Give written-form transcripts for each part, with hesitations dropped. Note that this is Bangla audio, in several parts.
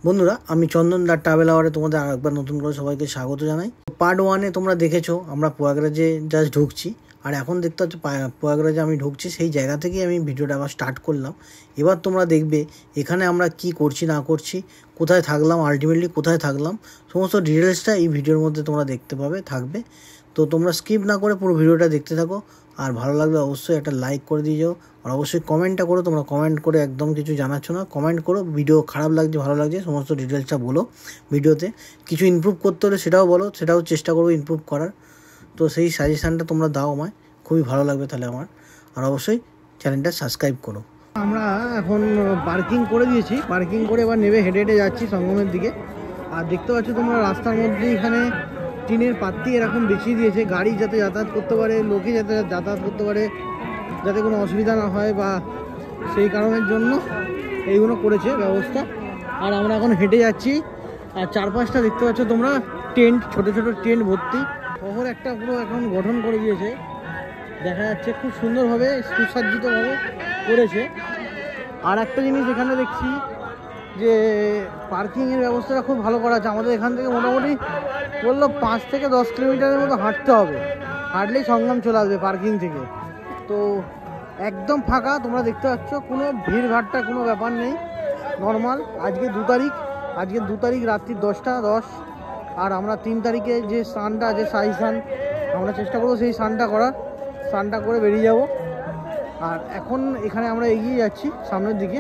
বন্ধুরা, আমি চন্দন দা ট্রাভেল আওয়ারে তোমাদের আরেকবার নতুন করে সবাইকে স্বাগত জানাই। পার্ট 1-এ তোমরা দেখেছো আমরা প্রয়াগরাজে জাস্ট ঢুকছি, আর এখন দেখতে পাচ্ছ প্রয়াগরাজে আমি ঢুকছি, সেই জায়গা থেকেই আমি ভিডিওটা আবার স্টার্ট করলাম। এবার তোমরা দেখবে এখানে আমরা কি করছি না করছি, কোথায় থাকলাম, আলটিমেটলি কোথায় থাকলাম, সমস্ত ডিটেলসটা এই ভিডিওর মধ্যে তোমরা দেখতে পাবে থাকবে। তো তোমরা স্কিপ না করে পুরো ভিডিওটা দেখতে থাকো, আর ভালো লাগলে অবশ্যই একটা লাইক করে দিয়ে যাও, আর অবশ্যই কমেন্টটা করো। তোমরা কমেন্ট করে একদম কিছু জানাচ্ছ না, কমেন্ট করো। ভিডিও খারাপ লাগছে ভালো লাগছে সমস্ত ডিটেলসটা বলো ভিডিওতে। কিছু ইমপ্রুভ করতে হলে সেটাও বলো, সেটাও চেষ্টা করবো ইমপ্রুভ করার। তো সেই সাজেশানটা তোমরা দাও আমায়, খুবই ভালো লাগবে তাহলে আমার। আর অবশ্যই চ্যানেলটা সাবস্ক্রাইব করো। আমরা এখন পার্কিং করে দিয়েছি, পার্কিং করে এবার নেমে হেঁটে হেঁটে যাচ্ছি সঙ্গমের দিকে। আর দেখতে পাচ্ছ তোমরা রাস্তার মধ্যে এখানে টিনের পাত্তি এরকম বিছিয়ে দিয়েছে, গাড়ি যাতে যাতায়াত করতে পারে, লোকে যাতে যাতায়াত করতে পারে, যাতে কোনো অসুবিধা না হয়, বা সেই কারণের জন্য এইগুলো করেছে ব্যবস্থা। আর আমরা এখন হেঁটে যাচ্ছি, আর চারপাশটা দেখতে পাচ্ছ তোমরা টেন্ট, ছোট ছোট টেন্ট ভর্তি। শহর একটা পুরো এখন গঠন করে দিয়েছে, দেখা যাচ্ছে খুব সুন্দরভাবে সুসজ্জিতভাবে করেছে। আর একটা জিনিস এখানে দেখছি যে পার্কিংয়ের ব্যবস্থাটা খুব ভালো করা আছে। আমাদের এখান থেকে মোটামুটি বললো 5 থেকে 10 কিলোমিটারের মতো হাঁটতে হবে, হাঁটলেই সঙ্গম চলে আসবে পার্কিং থেকে। তো একদম ফাঁকা, তোমরা দেখতে পাচ্ছ কোনো ভিড়ভাট্টা কোনো ব্যাপার নেই, নর্মাল। আজকে 2 তারিখ রাত্রি 10টা 10। আর আমরা 3 তারিখে যে স্নানটা আছে সাই স্নান, আমরা চেষ্টা করবো সেই স্নানটা করার, স্নানটা করে বেরিয়ে যাব। আর এখন এখানে আমরা এগিয়ে যাচ্ছি সামনের দিকে,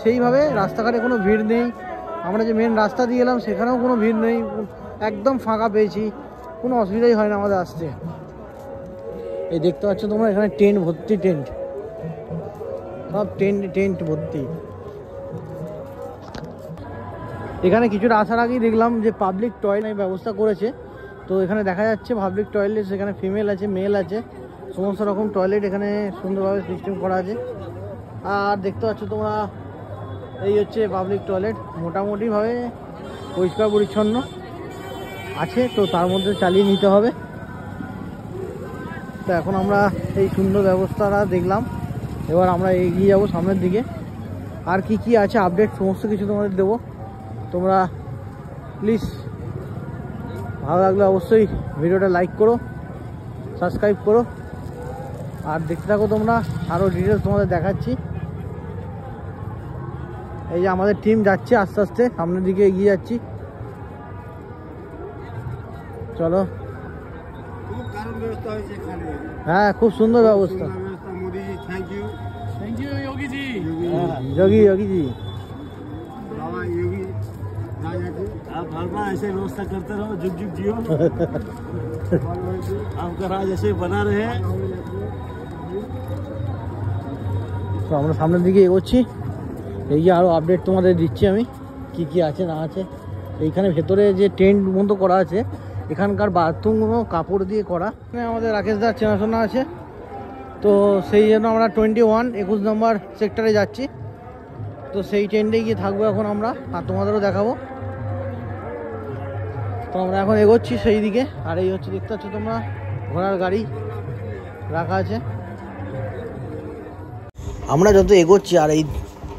সেইভাবে রাস্তাঘাটে কোনো ভিড় নেই। আমরা যে মেন রাস্তা দিয়ে এলাম সেখানেও কোনো ভিড় নেই, একদম ফাঁকা পেয়েছি, কোনো অসুবিধাই হয় না আমাদের আসতে। এই দেখতে পাচ্ছ তোমরা এখানে টেন্ট ভর্তি, টেন্ট সব টেন্ট ভর্তি। এখানে কিছুটা আসার আগেই দেখলাম যে পাবলিক টয়লেট ব্যবস্থা করেছে। তো এখানে দেখা যাচ্ছে পাবলিক টয়লেট, সেখানে ফিমেল আছে মেল আছে, সমস্ত রকম টয়লেট এখানে সুন্দরভাবে সিস্টেম করা আছে। আর দেখতে পাচ্ছ তোমরা এই হচ্ছে পাবলিক টয়লেট, মোটামুটিভাবে পরিষ্কার পরিচ্ছন্ন আছে, তো তার মধ্যে চালিয়ে নিতে হবে। তো এখন আমরা এই সুন্দর ব্যবস্থাটা দেখলাম, এবার আমরা এগিয়ে যাব সামনের দিকে। আর কি কি আছে আপডেট সমস্ত কিছু তোমাদের দেবো। তোমরা প্লিজ ভালো লাগলে অবশ্যই ভিডিওটা লাইক করো, সাবস্ক্রাইব করো, আর দেখতে থাকো তোমরা। আরও ডিটেলস তোমাদের দেখাচ্ছি। এই যে আমাদের টিম যাচ্ছে আস্তে আস্তে সামনের দিকে এগিয়ে যাচ্ছি, চলো। হ্যাঁ, খুব সুন্দর ব্যবস্থা। যোগী জি आप हर बार ऐसे व्यवस्था करते रहो, जुग जुग जियो। आपका राज ऐसे बना रहे। তো আমরা সামনের দিকে এগোচ্ছি, এই যে আরও আপডেট তোমাদের দিচ্ছি আমি কি কি আছে না আছে। এইখানে ভেতরে যে টেন্ট মতো করা আছে, এখানকার বাথরুমগুলো কাপড় দিয়ে করা। আমাদের রাকেশ দার চেনাশোনা আছে, তো সেই জন্য আমরা 21 নম্বর সেক্টরে যাচ্ছি। তো সেই টেন্টে গিয়ে থাকবো এখন আমরা, আর তোমাদেরও দেখাবো। তো আমরা এখন এগোচ্ছি সেই দিকে। আর এই হচ্ছে দেখতে পাচ্ছ তোমরা ঘোড়ার গাড়ি রাখা আছে। আমরা যত এগোচ্ছি আর এই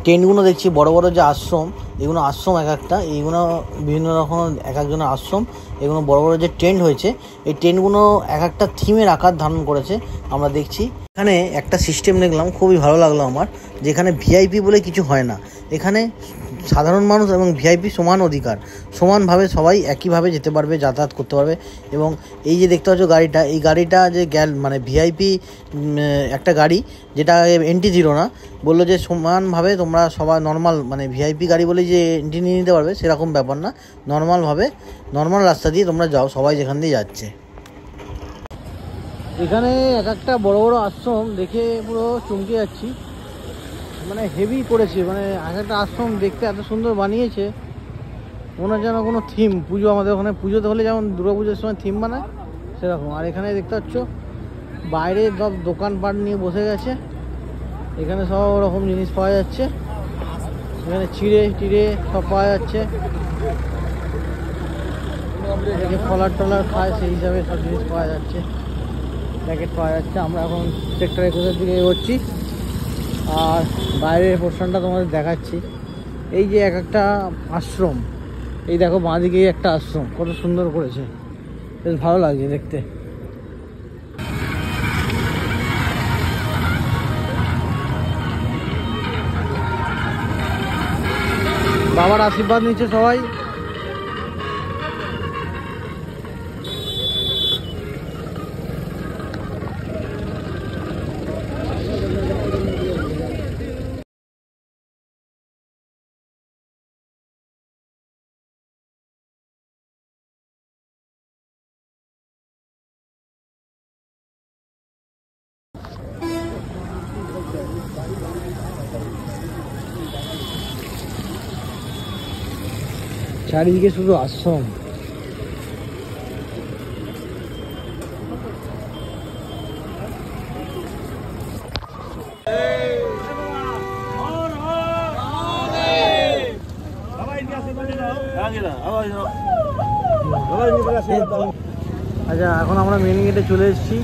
টেন্টগুলো দেখছি, বড় বড় যে আশ্রম, এগুলো আশ্রম এক একটা, এইগুলো বিভিন্ন রকম এক একজনের আশ্রম। এগুলো বড় বড় যে টেন্ট হয়েছে, এই টেন্টগুলো এক একটা থিমের আকার ধারণ করেছে আমরা দেখছি। এখানে একটা সিস্টেম দেখলাম, খুবই ভালো লাগলো আমার, যেখানে ভিআইপি বলে কিছু হয় না। এখানে সাধারণ মানুষ এবং ভিআইপি সমান অধিকার, সমানভাবে সবাই একইভাবে যেতে পারবে, যাতায়াত করতে পারবে। এবং এই যে দেখতে পাচ্ছ গাড়িটা, এই গাড়িটা যে মানে ভিআইপি একটা গাড়ি, যেটা এন্ট্রি ছিল না, বললো যে সমানভাবে তোমরা সবাই নর্মাল, মানে ভিআইপি গাড়ি বলে যে এন্ট্রি নিয়ে নিতে পারবে সেরকম ব্যাপার না, নর্মালভাবে নর্মাল রাস্তা দিয়ে তোমরা যাও, সবাই যেখান দিয়ে যাচ্ছে। এখানে এক একটা বড় বড় আশ্রম দেখে পুরো চমকে যাচ্ছি, মানে হেভি করেছে, মানে এক একটা আশ্রম দেখতে এত সুন্দর বানিয়েছে, মনে হচ্ছে যেন কোনো থিম। পুজো, আমাদের ওখানে পুজোতে হলে যেমন দুর্গা পুজোর সময় থিম বানায় সেরকম। আর এখানে দেখতে পাচ্ছ বাইরে সব দোকানপাট নিয়ে বসে গেছে, এখানে সব রকম জিনিস পাওয়া যাচ্ছে, এখানে চিড়ে টিড়ে সব পাওয়া যাচ্ছে, কলার টলার খায় সেই হিসাবে সব জিনিস পাওয়া যাচ্ছে, প্যাকেট পাওয়া যাচ্ছে। আমরা এখন সেক্টর 21 দিকে এগোচ্ছি, আর বাইরের পোর্শনটা তোমাদের দেখাচ্ছি। এই যে এক একটা আশ্রম, এই দেখো বাঁদিকে একটা আশ্রম কত সুন্দর করেছে, বেশ ভালো লাগছে দেখতে। বাবার আশীর্বাদ নিচ্ছে সবাই। চারিদিকে শুধু আশ্রম। আচ্ছা, এখন আমরা মেন গেটে চলে এসেছি।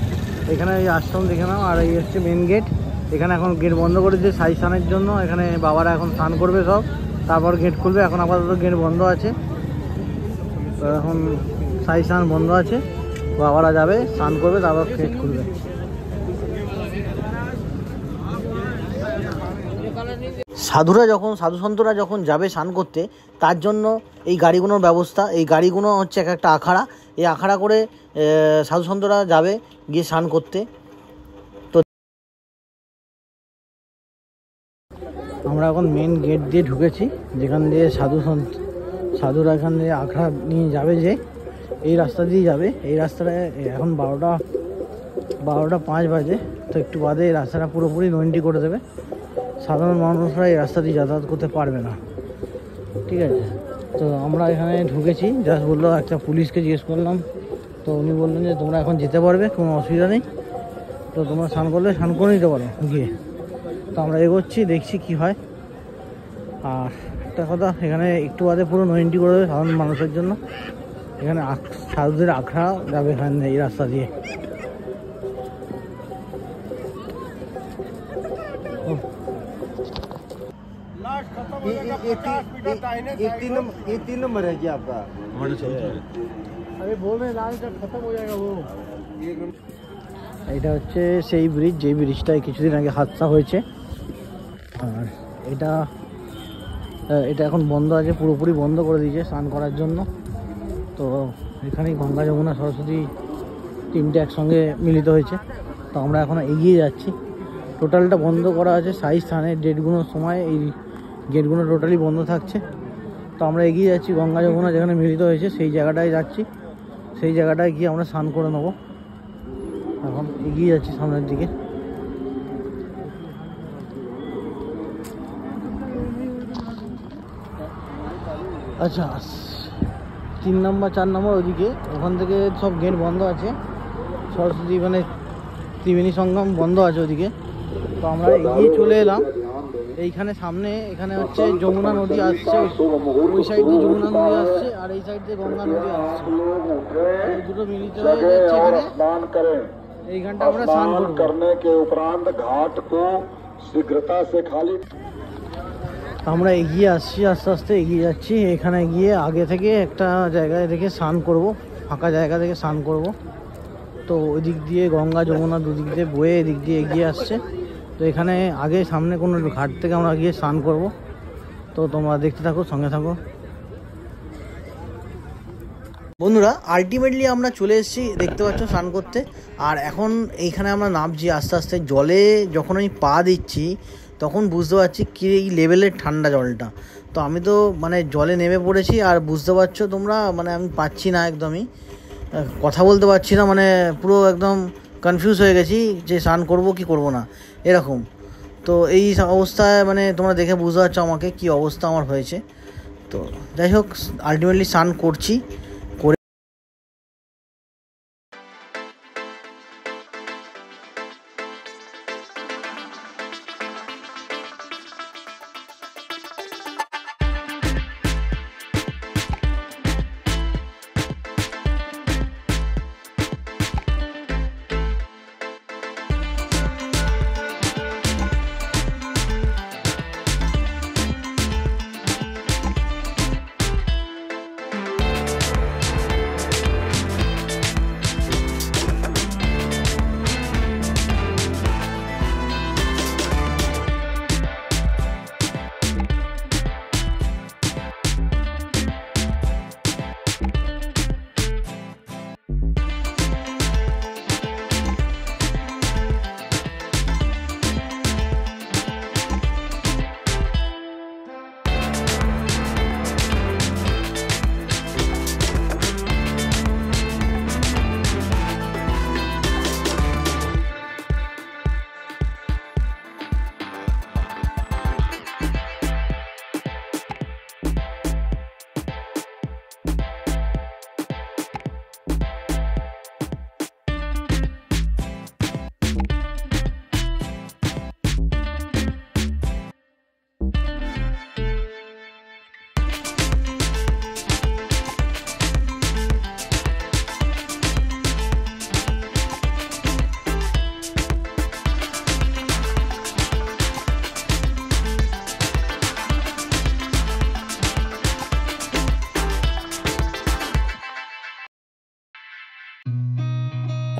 এখানে এই আশ্রম দেখে নাও, আর এই হচ্ছে মেন গেট। এখানে এখন গেট বন্ধ করে দিয়ে সাই স্নানের জন্য এখানে বাবারা এখন স্নান করবে সব, তারপর গেট খুলবে। এখন আপাতত গেট বন্ধ আছে, তো এখন সাই স্নান বন্ধ আছে, বাবারা যাবে স্নান করবে, তারপর গেট খুলবে। সাধুরা যখন সাধু সন্তরা যখন যাবে স্নান করতে, তার জন্য এই গাড়িগুলোর ব্যবস্থা। এই গাড়িগুলো হচ্ছে এক একটা আখাড়া, এই আখাড়া করে সাধু সন্তরা যাবে গিয়ে স্নান করতে। তো আমরা এখন মেন গেট দিয়ে ঢুকেছি, যেখান দিয়ে সাধুরা এখান দিয়ে আখড়া নিয়ে যাবে, যে এই রাস্তা দিয়ে যাবে। এই রাস্তাটায় এখন 12:05 বাজে, তো একটু বাদে এই রাস্তাটা পুরোপুরি নইনটি করে দেবে। সাধারণ মানুষরা এই রাস্তা দিয়ে যাতায়াত করতে পারবে না, ঠিক আছে। তো আমরা এখানে ঢুকেছি, জাস্ট বললো, একটা পুলিশকে জিজ্ঞেস করলাম, তো উনি বললেন যে তোমরা এখন যেতে পারবে, কোনো অসুবিধা নেই, তো তোমরা স্নান করলে স্নান করে নিতে পারো গিয়ে। তো আমরা এগোচ্ছি, দেখছি কি হয়। আর একটা কথা, এখানে একটু বাদে পুরো নইনটি করে দেবে সাধারণ মানুষের জন্য। এখানে সাধুদের আখড়া যাবে এখানে এই রাস্তা দিয়ে। ये 3 नंबर है जी आपका। अरे बोल रहे लास्ट खत्म हो जाएगा वो। এটা হচ্ছে সেই ব্রিজ, যে ব্রিজটায় কিছুদিন আগে হাদসা হয়েছে। আর এটা এখন বন্ধ আছে, পুরোপুরি বন্ধ করে দিয়েছে স্নান করার জন্য। তো এখানেই গঙ্গা যমুনা সরস্বতী তিনটে একসঙ্গে মিলিত হয়েছে। তো আমরা এখন এগিয়ে যাচ্ছি। টোটালটা বন্ধ করা আছে, সাই স্থানের ডেটগুলোর সময় এই গেটগুলো টোটালি বন্ধ থাকছে। তো আমরা এগিয়ে যাচ্ছি, গঙ্গা যমুনা যেখানে মিলিত হয়েছে সেই জায়গাটায় যাচ্ছি। সেই জায়গাটায় গিয়ে আমরা স্নান করে নেবো। এখন এগিয়ে যাচ্ছি সামনের দিকে। আচ্ছা, 3 নম্বর 4 নম্বর ওইদিকে, ওখান থেকে সব গেট বন্ধ আছে। সরস্বতী মানে ত্রিবেণী সঙ্গম বন্ধ আছে ওদিকে। তো আমরা এগিয়ে চলে এলাম। এইখানে সামনে এখানে হচ্ছে যমুনা নদী আসছে, ওই সাইড দিয়ে যমুনা নদী আসছে, আর এই সাইড দিয়ে গঙ্গা নদী আসছে। এই দুটো মিলিত হয়ে যাচ্ছে এখানে। এইখানটা আমরা স্নান করব। আমরা এগিয়ে আসছি, আস্তে আস্তে এগিয়ে যাচ্ছি। এখানে গিয়ে আগে থেকে একটা জায়গায় থেকে স্নান করব, ফাঁকা জায়গা থেকে স্নান করব। তো ওই দিক দিয়ে গঙ্গা যমুনা দুদিক দিয়ে বয়ে এদিক দিয়ে এগিয়ে আসছে। তো এখানে আগে সামনে কোনো ঘাট থেকে আমরা গিয়ে স্নান করব। তো তোমরা দেখতে থাকো, সঙ্গে থাকো। বন্ধুরা, আলটিমেটলি আমরা চলে এসেছি, দেখতে পাচ্ছ, স্নান করতে। আর এখন এইখানে আমরা নামছি আস্তে আস্তে। জলে যখন আমি পা দিচ্ছি তখন বুঝতে পারছি কী এই লেভেলের ঠান্ডা জলটা। তো আমি তো মানে জলে নেমে পড়েছি, আর বুঝতে পারছো তোমরা, মানে আমি পাচ্ছি না, একদমই কথা বলতে পারছি না, মানে পুরো একদম কনফিউজ হয়ে গেছি যে স্নান করব কি করব না, এরকম। তো এই অবস্থায় মানে তোমরা দেখে বুঝতে পারছো আমাকে কি অবস্থা আমার হয়েছে। তো যাই হোক, আলটিমেটলি স্নান করছি।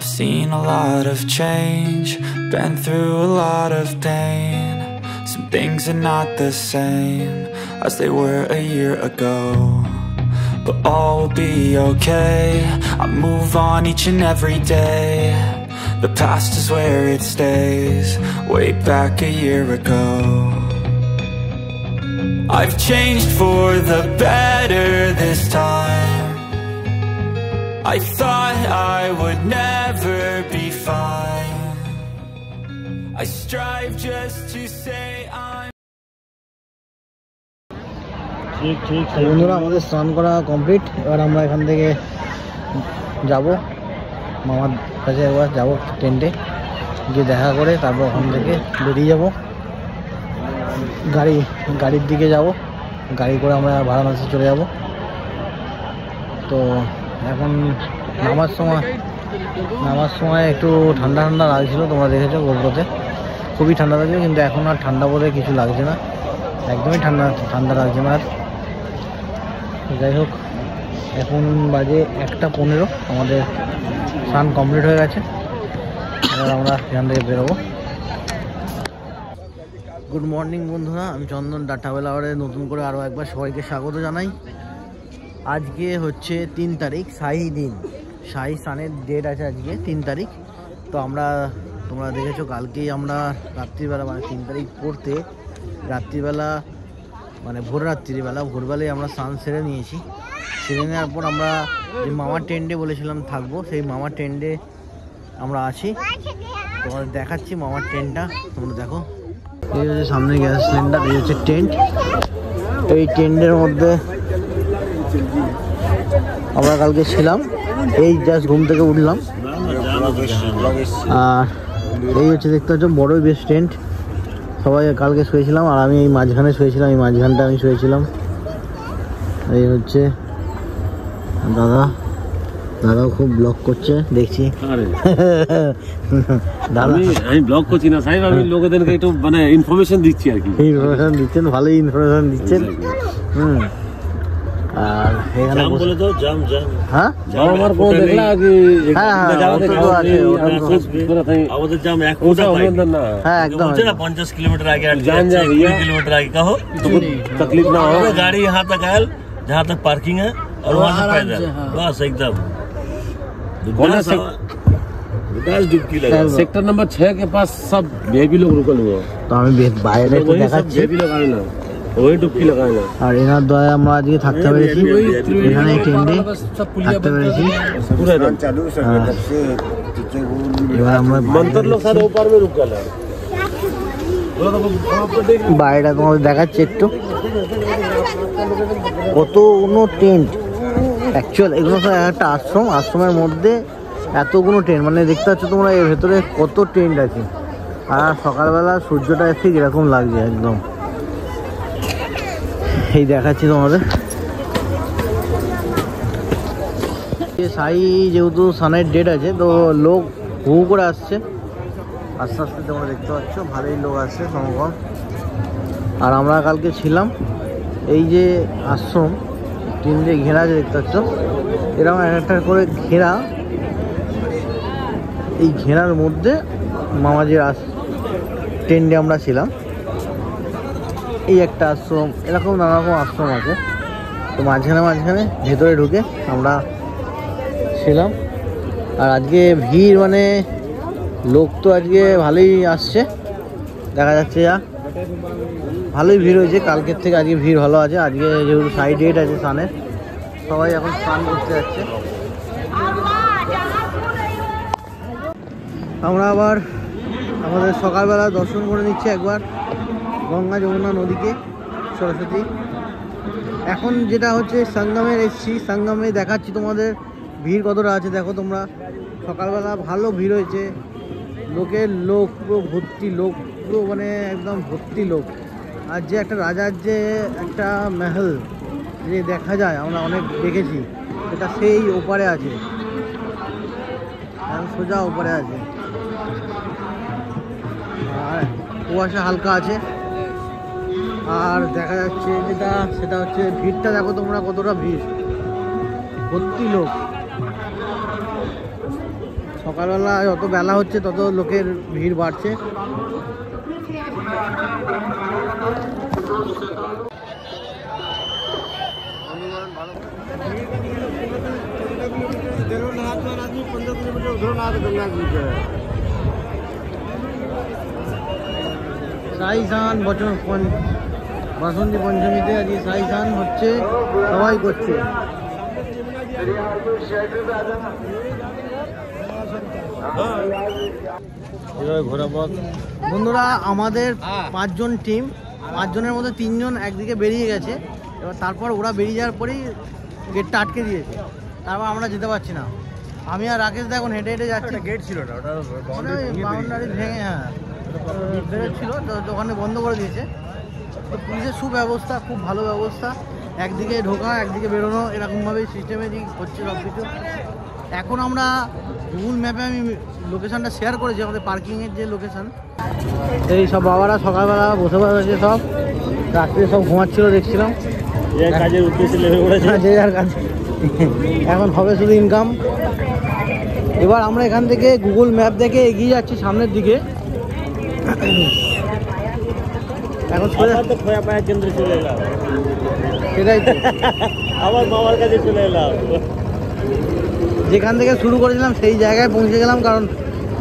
I've seen a lot of change, been through a lot of pain. Some things are not the same as they were a year ago, but all will be okay. I move on each and every day. The past is where it stays, way back a year ago. I've changed for the better this time. I thought I would never be fine. I strive just to say I'm ठीक বন্ধুরা আমাদের স্নান করা কমপ্লিট। এবার আমরা এখান থেকে যাব মামার কাছে, একবার যাব টেন্টে গিয়ে দেখা করে তারপর ওখান থেকে বেরিয়ে যাব গাড়ির দিকে যাব। গাড়ি করে আমরা বারাণসী চলে যাব। তো এখন নামার সময় একটু ঠান্ডা ঠান্ডা লাগছিল, তোমরা দেখেছো গোপ্রোতে খুবই ঠান্ডা লাগছিল, কিন্তু এখন আর ঠান্ডা বলে কিছু লাগছে না, একদমই ঠান্ডা লাগছে না আর। যাই হোক, এখন বাজে 1:15, আমাদের স্নান কমপ্লিট হয়ে গেছে। এবার আমরা এখান থেকে বেরোবো। গুড মর্নিং বন্ধুরা, আমি চন্দন ট্রাভেল আওয়ারে নতুন করে আরও একবার সবাইকে স্বাগত জানাই। আজকে হচ্ছে 3 তারিখ, শাহী দিন, শাহী স্নানের ডেট আছে আজকে 3 তারিখ। তো তোমরা দেখেছো কালকেই আমরা রাত্রিবেলা, মানে 3 তারিখ পড়তে রাত্রিবেলা, মানে ভোরবেলায় আমরা স্নান সেরে নিয়েছি। সেরে নেওয়ার পর আমরা যে মামার টেন্টে বলেছিলাম থাকবো, সেই মামার টেন্টে আমরা আছি। তোমাদের দেখাচ্ছি মামার টেন্টটা, তোমরা দেখো। এই হচ্ছে সামনে গ্যাস সিলিন্ডার, এই হচ্ছে টেন্ট। এই টেন্টের মধ্যে আমরা কালকে ছিলাম, এই জাস্ট ঘুম থেকে উঠলাম। আর এই হচ্ছে দেখতে পাচ্ছ বড়ই বেশ টেন্ট, সবাই কালকে শুয়েছিলাম আর আমি এই মাঝখানে শুয়েছিলাম, এই মাঝখানটা আমি শুয়েছিলাম। এই হচ্ছে দাদাও খুব ব্লগ করছে দেখছি। আমি ব্লগ করছি না সাহেব, আমি লোকেদেরকে একটু মানে ইনফরমেশন দিচ্ছি আর কি। ইনফরমেশন দিচ্ছেন, ভালোই ইনফরমেশন দিচ্ছেন। আর এখানে বলে দাও জাম হ্যাঁ আমার কোন দেখলা কি হ্যাঁ আমাদের জাম এক কোটা না। হ্যাঁ একদম 50 किलोमीटर आगे जान जा 20 किलोमीटर आगे कहो तो तकलीफ ना हो। गाड़ी यहाँ तक आयल जहाँ तक पार्किंग है और वहाँ से पैदल बस एकदम। डुबकी लगा सेक्टर नंबर 6 के पास सब बेबी लोग रुकल हुए हैं। तो আমি বাইরে একটু দেখাচ্ছি, बेबी लगाए ना वही डुबकी लगाए ना। আর এনার দয়া আমরা আজকে থাকতে পেরেছি এখানে টেন্টে থাকতে পেরেছি पूरा दिन चालू से तब से এবার আমরা मंतर लोग सारे ऊपर में रुक गए। বাইরেটা তোমাদের দেখাচ্ছি একটু, কতগুলো টেন্ট। অ্যাকচুয়াল এগুলো তো একটা আশ্রমের মধ্যে এতগুলো টেন্ট, মানে দেখতে পাচ্ছ তোমরা এর ভেতরে কত টেন্ট আছে। আর সকালবেলা সূর্যটা ঠিক এরকম লাগছে একদম। এই দেখাচ্ছি তোমাদের, শাহী যেহেতু সানের ডেট আছে তো লোক হু করে আসছে, আস্তে আস্তে তোমরা দেখতে পাচ্ছ ভালোই লোক আসছে সমগণ। আর আমরা কালকে ছিলাম এই যে আশ্রম 3 দিয়ে ঘেরা আছে দেখতে পাচ্ছ, এরকম একটা করে ঘেরা, এই ঘেরার মধ্যে মামাজির টেন্টে আমরা ছিলাম। এই একটা আশ্রম, এরকম নানা রকম আশ্রম আছে। তো মাঝখানে ভেতরে ঢুকে আমরা ছিলাম। আর আজকে ভিড়, মানে লোক তো আজকে ভালোই আসছে, দেখা যাচ্ছে যা ভালোই ভিড় হয়েছে। কালকের থেকে আজকে ভিড় ভালো আছে। আজকে যেহেতু সাইড ডেট আছে স্নানের, সবাই এখন স্নান করতে যাচ্ছে। আমরা আবার আমাদের সকালবেলা দর্শন করে নিচ্ছি একবার গঙ্গা যমুনা নদীকে, সরস্বতী। এখন যেটা হচ্ছে সঙ্গমে এসেছি, সঙ্গমে দেখাচ্ছি তোমাদের ভিড় কতটা আছে। দেখো তোমরা, সকালবেলা ভালো ভিড় হয়েছে, লোক পুরো ভর্তি লোক, পুরো মানে একদম ভর্তি লোক। আর যে একটা রাজার যে একটা মহল যে দেখা যায়, আমরা অনেক দেখেছি, এটা সেই ওপারে আছে, সোজা ওপারে আছে। আর কুয়াশা হালকা আছে। আর দেখা যাচ্ছে সেটা হচ্ছে ভিড়টা দেখো তোমরা কতটা ভিড়, ভর্তি লোক। সকালবেলা যত বেলা হচ্ছে তত লোকের ভিড় বাড়ছে। সাই স্নান বাসন্তী পঞ্চমীতে আজকে সাই স্নান হচ্ছে, সবাই করছে। বন্ধুরা আমাদের 5 জন টিম, 5 জনের মধ্যে 3 জন একদিকে বেরিয়ে গেছে। এবার তারপর ওরা বেরিয়ে যাওয়ার পরেই গেটটা আটকে দিয়েছে, তারপর আমরা যেতে পারছি না। আমি আর রাকেশ দা এখন হেঁটে হেঁটে যাচ্ছি। গেট ছিল না, ওটা বাউন্ডারি ভেঙে, হ্যাঁ বেরোচ্ছিল তো, দোকানে বন্ধ করে দিয়েছে। তো পুলিশের সুব্যবস্থা, খুব ভালো ব্যবস্থা, একদিকে ঢোকা একদিকে বেরোনো, এরকমভাবেই সিস্টেমেটিক হচ্ছে সব কিছু। এখন আমরা গুগল ম্যাপে আমি লোকেশানটা শেয়ার করেছি, আমাদের পার্কিংয়ের যে লোকেশান। এই সব বাবারা সকালবেলা বসে বসে সব রাত্রে সব ঘুমাচ্ছিল দেখছিলাম, কাজের উদ্দেশ্যে লেগে পড়েছে, যে যার কাজে। এখন হবে শুধু ইনকাম। এবার আমরা এখান থেকে গুগল ম্যাপ দেখে এগিয়ে যাচ্ছি সামনের দিকে। এখন তো খোয়া পায়া কেন্দ্রে চলে এলাম, সেটাই তো, আমার মামার কাছে চলে এলাম। যেখান থেকে শুরু করেছিলাম সেই জায়গায় পৌঁছে গেলাম, কারণ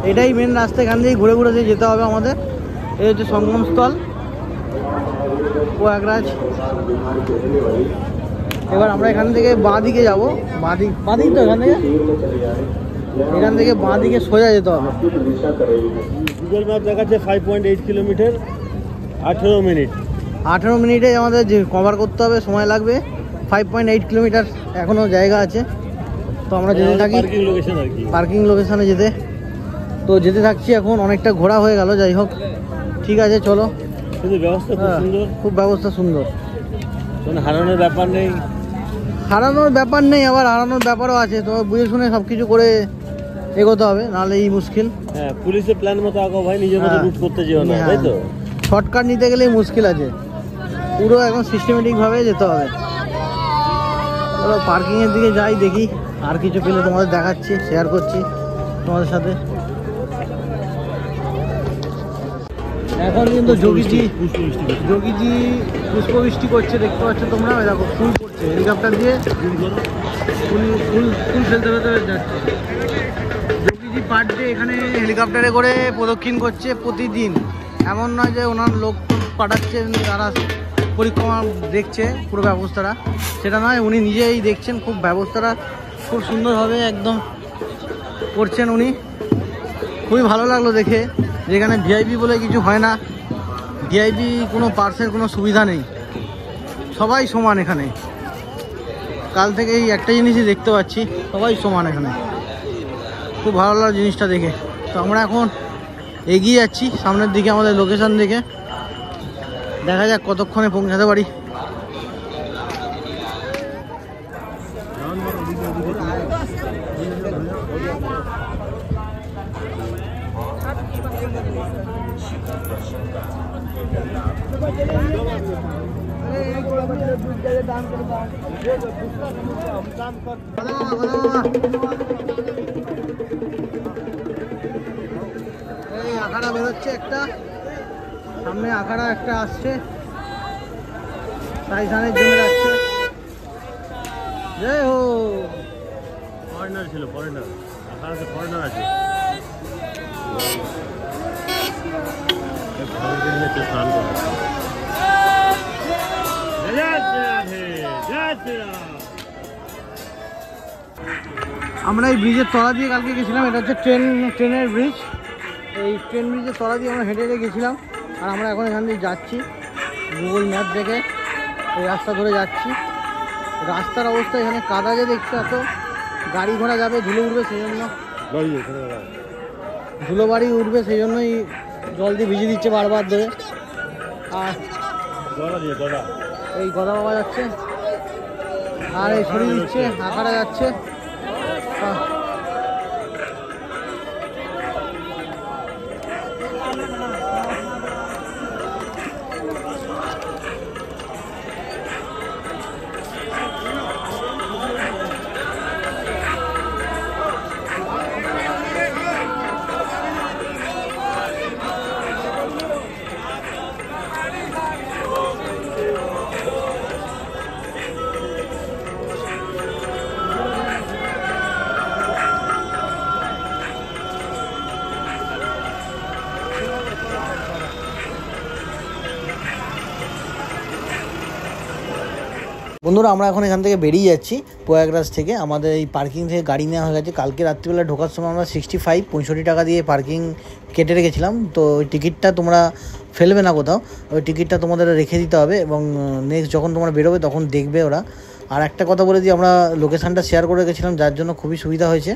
এটাই মেন রাস্তা, এখান থেকে ঘুরে ঘুরে যেতে হবে আমাদের। এই হচ্ছে সঙ্গমস্থল প্রয়াগরাজ। এবার আমরা এখান থেকে বাঁ দিকে যাবো, বাঁ দিক তো এখান থেকে বাঁ দিকে সোজা যেতে হবে। গুগল ম্যাপ দেখাচ্ছে 5.8 কিলোমিটার, 18 মিনিট। 18 মিনিটে আমাদের যে কভার করতে হবে, সময় লাগবে। 5.8 কিলোমিটার এখনও জায়গা আছে, তো আমরা যেতে থাকি পার্কিং লোকেশানে যেতে থাকছি। এখন অনেকটা ঘোরা হয়ে গেল, যাই হোক ঠিক আছে চলো। কিন্তু ব্যবস্থা খুব সুন্দর, খুব ব্যবস্থা সুন্দর, হারানোর ব্যাপার নেই। আবার হারানোর ব্যাপারও আছে, তো বুঝে শুনে সব কিছু করে এগোতে হবে, নাহলে এই মুশকিল। হ্যাঁ, পুলিশের প্ল্যান মতো আগাও ভাই, নিজের মতো রুট করতে যেও না, তাই তো। শর্টকাট নিতে গেলেই মুশকিল আছে, পুরো এখন সিস্টেমেটিকভাবে যেতে হবে। চলো পার্কিংয়ের দিকে যাই, দেখি আর কিছু পেলে তোমাদের দেখাচ্ছি, শেয়ার করছি তোমাদের সাথে। এখন কিন্তু যোগীজি পুষ্পবৃষ্টি করছে, দেখতে পাচ্ছ তোমরা। দেখো ফুল করছে, হেলিকপ্টার দিয়ে ফুল ফেলতে যাচ্ছে। যোগীজি পার ডে এখানে হেলিকপ্টারে করে প্রদক্ষিণ করছে প্রতিদিন। এমন নয় যে ওনার লোক পাঠাচ্ছেন তারা পরিক্রমা দেখছে পুরো ব্যবস্থাটা, সেটা নয়, উনি নিজেই দেখছেন। খুব ব্যবস্থাটা খুব সুন্দরভাবে একদম করছেন উনি। খুবই ভালো লাগলো দেখে, যেখানে ভিআইপি বলে কিছু হয় না, ভিআইপি কোনো পার্সের কোনো সুবিধা নেই, সবাই সমান এখানে। কাল থেকে এই একটা জিনিসই দেখতে পাচ্ছি, সবাই সমান এখানে। খুব ভালো লাগলো জিনিসটা দেখে। তো আমরা এখন এগিয়ে যাচ্ছি সামনের দিকে, আমাদের লোকেশান দেখে। দেখা যাক কতক্ষণে পৌঁছাতে পারি। এই আখাড়া বেরোচ্ছে একটা, সামনে আখাড়া একটা আসছে, সাইসানের জন্য যাচ্ছে। জয় হো। ফরেনার ছিল, ফরেনার আখাড়াতে ফরেনার আছে। স্নান করে আমরা এই ব্রিজের তলা দিয়ে কালকে গেছিলাম, এটা হচ্ছে ট্রেনের ব্রিজ। এই ট্রেন ব্রিজের তলা দিয়ে আমরা হেঁটে হেঁটে গেছিলাম, আর আমরা এখন এখান দিয়ে যাচ্ছি গুগল ম্যাপ দেখে এই রাস্তা ধরে যাচ্ছি। রাস্তার অবস্থা এখানে কাদা, যে দেখছো এত গাড়ি ঘোড়া যাবে, ধুলো উঠবে, সেই জন্য ধুলো বাড়ি উঠবে, সেই জন্যই জল দিয়ে ভিজিয়ে দিচ্ছে বারবার ধরে। আর এই গদা বাবা যাচ্ছে, আর এই সরিয়ে দিচ্ছে, আঁকাটা যাচ্ছে। বন্ধুরা আমরা এখন এখান থেকে বেরিয়ে যাচ্ছি প্রয়াগরাজ থেকে। আমাদের এই পার্কিং থেকে গাড়ি নেওয়া হয়ে গেছে। কালকে রাত্রিবেলা ঢোকার সময় আমরা 65 টাকা দিয়ে পার্কিং কেটে রেখেছিলাম। তো ওই টিকিটটা তোমরা ফেলবে না কোথাও, ওই টিকিটটা তোমাদের রেখে দিতে হবে এবং নেক্সট যখন তোমরা বেরোবে তখন দেখবে ওরা। আর একটা কথা বলে দিই, আমরা লোকেশানটা শেয়ার করে রেখেছিলাম যার জন্য খুবই সুবিধা হয়েছে।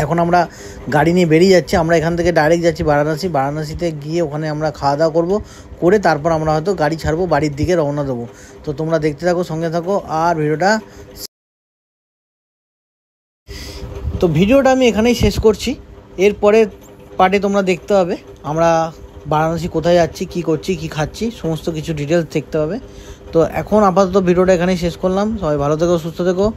এখন আমরা গাড়ি নিয়ে বেরিয়ে যাচ্ছি। আমরা এখান থেকে ডাইরেক্ট যাচ্ছি বারাণসীতে গিয়ে ওখানে আমরা খাওয়া দাওয়া করবো, করে তারপর আমরা হয়তো গাড়ি ছাড়বো, বাড়ির দিকে রওনা দেবো। তো তোমরা দেখতে থাকো, সঙ্গে থাকো। আর ভিডিওটা আমি এখানেই শেষ করছি। এরপরের পার্টে তোমরা দেখতে হবে আমরা বারাণসী কোথায় যাচ্ছি, কী করছি, কী খাচ্ছি, সমস্ত কিছু ডিটেলস দেখতে হবে। তো এখন আপাতত ভিডিওটা এখানেই শেষ করলাম। সবাই ভালো থেকো, সুস্থ থেকো।